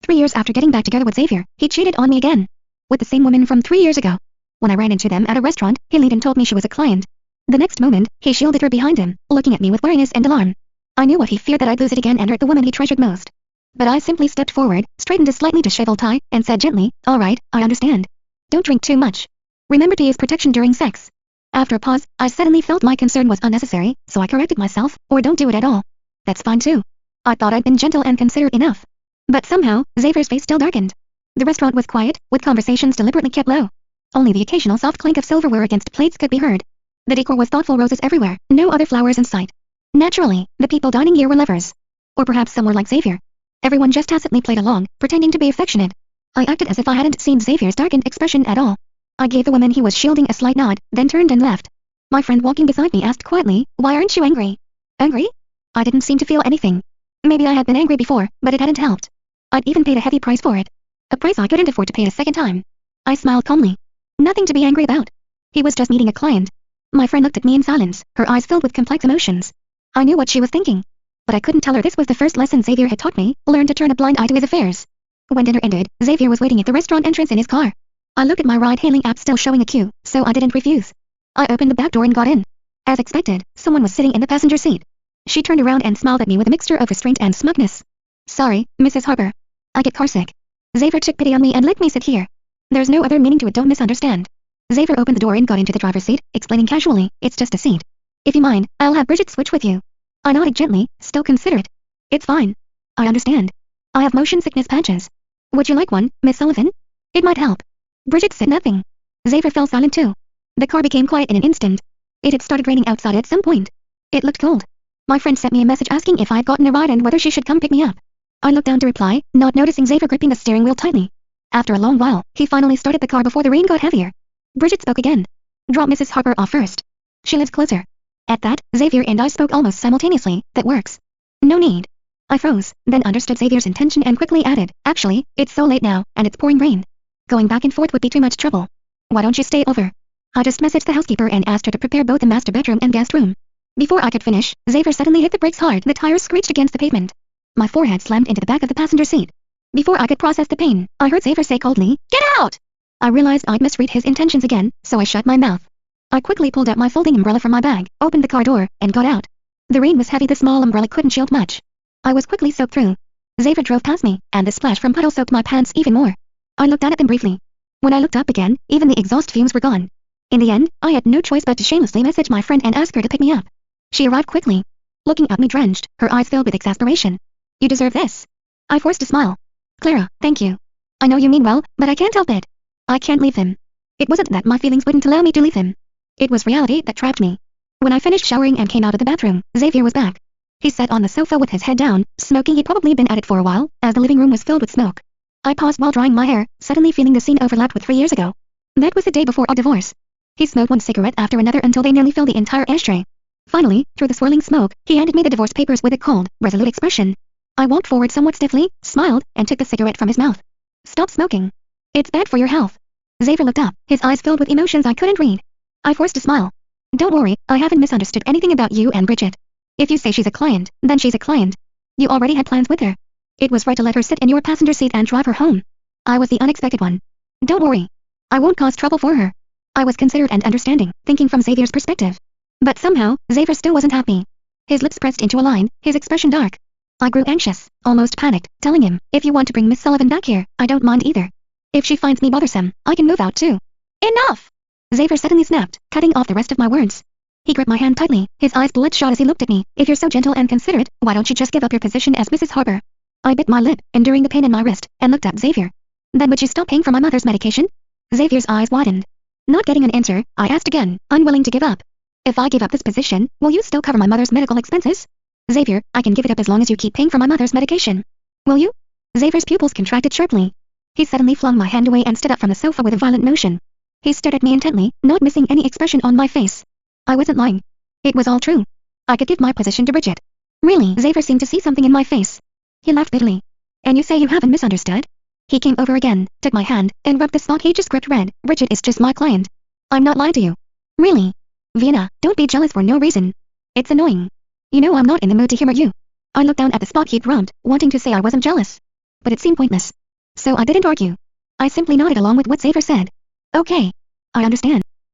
3 years after getting back together with Xavier, he cheated on me again. With the same woman from 3 years ago. When I ran into them at a restaurant, he leaned and told me she was a client. The next moment, he shielded her behind him, looking at me with wariness and alarm. I knew what he feared, that I'd lose it again and hurt the woman he treasured most. But I simply stepped forward, straightened a slightly disheveled tie, and said gently, "All right, I understand. Don't drink too much. Remember to use protection during sex." After a pause, I suddenly felt my concern was unnecessary, so I corrected myself, "Or don't do it at all. That's fine too." I thought I'd been gentle and considerate enough. But somehow, Xavier's face still darkened. The restaurant was quiet, with conversations deliberately kept low. Only the occasional soft clink of silverware against plates could be heard. The decor was thoughtful, roses everywhere, no other flowers in sight. Naturally, the people dining here were lovers. Or perhaps some were like Xavier. Everyone just tacitly played along, pretending to be affectionate. I acted as if I hadn't seen Xavier's darkened expression at all. I gave the woman he was shielding a slight nod, then turned and left. My friend walking beside me asked quietly, "Why aren't you angry?" Angry? I didn't seem to feel anything. Maybe I had been angry before, but it hadn't helped. I'd even paid a heavy price for it. A price I couldn't afford to pay a second time. I smiled calmly. Nothing to be angry about. He was just meeting a client. My friend looked at me in silence, her eyes filled with complex emotions. I knew what she was thinking. But I couldn't tell her this was the first lesson Xavier had taught me, learn to turn a blind eye to his affairs. When dinner ended, Xavier was waiting at the restaurant entrance in his car. I looked at my ride-hailing app still showing a queue, so I didn't refuse. I opened the back door and got in. As expected, someone was sitting in the passenger seat. She turned around and smiled at me with a mixture of restraint and smugness. "Sorry, Mrs. Harper. I get carsick." Xavier took pity on me and let me sit here. There's no other meaning to it, don't misunderstand. Xavier opened the door and got into the driver's seat, explaining casually, "It's just a seat. If you mind, I'll have Bridget switch with you." I nodded gently, still considerate. "It's fine. I understand. I have motion sickness patches. Would you like one, Miss Sullivan? It might help." Bridget said nothing. Xavier fell silent too. The car became quiet in an instant. It had started raining outside at some point. It looked cold. My friend sent me a message asking if I had gotten a ride and whether she should come pick me up. I looked down to reply, not noticing Xavier gripping the steering wheel tightly. After a long while, he finally started the car before the rain got heavier. Bridget spoke again. "Drop Mrs. Harper off first. She lives closer." At that, Xavier and I spoke almost simultaneously. "That works." "No need." I froze, then understood Xavier's intention and quickly added, "Actually, it's so late now, and it's pouring rain. Going back and forth would be too much trouble. Why don't you stay over?" I just messaged the housekeeper and asked her to prepare both the master bedroom and guest room. Before I could finish, Xavier suddenly hit the brakes hard. The tires screeched against the pavement. My forehead slammed into the back of the passenger seat. Before I could process the pain, I heard Xavier say coldly, "Get out!" I realized I'd misread his intentions again, so I shut my mouth. I quickly pulled out my folding umbrella from my bag, opened the car door, and got out. The rain was heavy, the small umbrella couldn't shield much. I was quickly soaked through. Xavier drove past me, and the splash from puddle soaked my pants even more. I looked down at them briefly. When I looked up again, even the exhaust fumes were gone. In the end, I had no choice but to shamelessly message my friend and ask her to pick me up. She arrived quickly. Looking at me drenched, her eyes filled with exasperation. "You deserve this." I forced a smile. "Clara, thank you. I know you mean well, but I can't help it. I can't leave him." It wasn't that my feelings wouldn't allow me to leave him. It was reality that trapped me. When I finished showering and came out of the bathroom, Xavier was back. He sat on the sofa with his head down, smoking. He'd probably been at it for a while, as the living room was filled with smoke. I paused while drying my hair, suddenly feeling the scene overlapped with 3 years ago. That was the day before our divorce. He smoked one cigarette after another until they nearly filled the entire ashtray. Finally, through the swirling smoke, he handed me the divorce papers with a cold, resolute expression. I walked forward somewhat stiffly, smiled, and took the cigarette from his mouth. "Stop smoking. It's bad for your health." Xavier looked up, his eyes filled with emotions I couldn't read. I forced a smile. "Don't worry, I haven't misunderstood anything about you and Bridget. If you say she's a client, then she's a client. You already had plans with her. It was right to let her sit in your passenger seat and drive her home. I was the unexpected one. Don't worry. I won't cause trouble for her." I was considerate and understanding, thinking from Xavier's perspective. But somehow, Xavier still wasn't happy. His lips pressed into a line, his expression dark. I grew anxious, almost panicked, telling him, "If you want to bring Miss Sullivan back here, I don't mind either. If she finds me bothersome, I can move out too." "Enough!" Xavier suddenly snapped, cutting off the rest of my words. He gripped my hand tightly, his eyes bloodshot as he looked at me. "If you're so gentle and considerate, why don't you just give up your position as Mrs. Harper?" I bit my lip, enduring the pain in my wrist, and looked at Xavier. "Then would you stop paying for my mother's medication?" Xavier's eyes widened. Not getting an answer, I asked again, unwilling to give up. "If I give up this position, will you still cover my mother's medical expenses?" "Xavier, I can give it up as long as you keep paying for my mother's medication." "Will you?" Xavier's pupils contracted sharply. He suddenly flung my hand away and stood up from the sofa with a violent motion. He stared at me intently, not missing any expression on my face. I wasn't lying. It was all true. I could give my position to Bridget. "Really?" Xavier seemed to see something in my face. He laughed bitterly. "And you say you haven't misunderstood?" He came over again, took my hand, and rubbed the spot he just gripped red. "Bridget is just my client. I'm not lying to you." "Really? Vienna, don't be jealous for no reason. It's annoying. You know I'm not in the mood to humor you." I looked down at the spot he'd rubbed, wanting to say I wasn't jealous. but it seemed pointless. So I didn't argue. I simply nodded along with what Xavier said. Okay. I understand.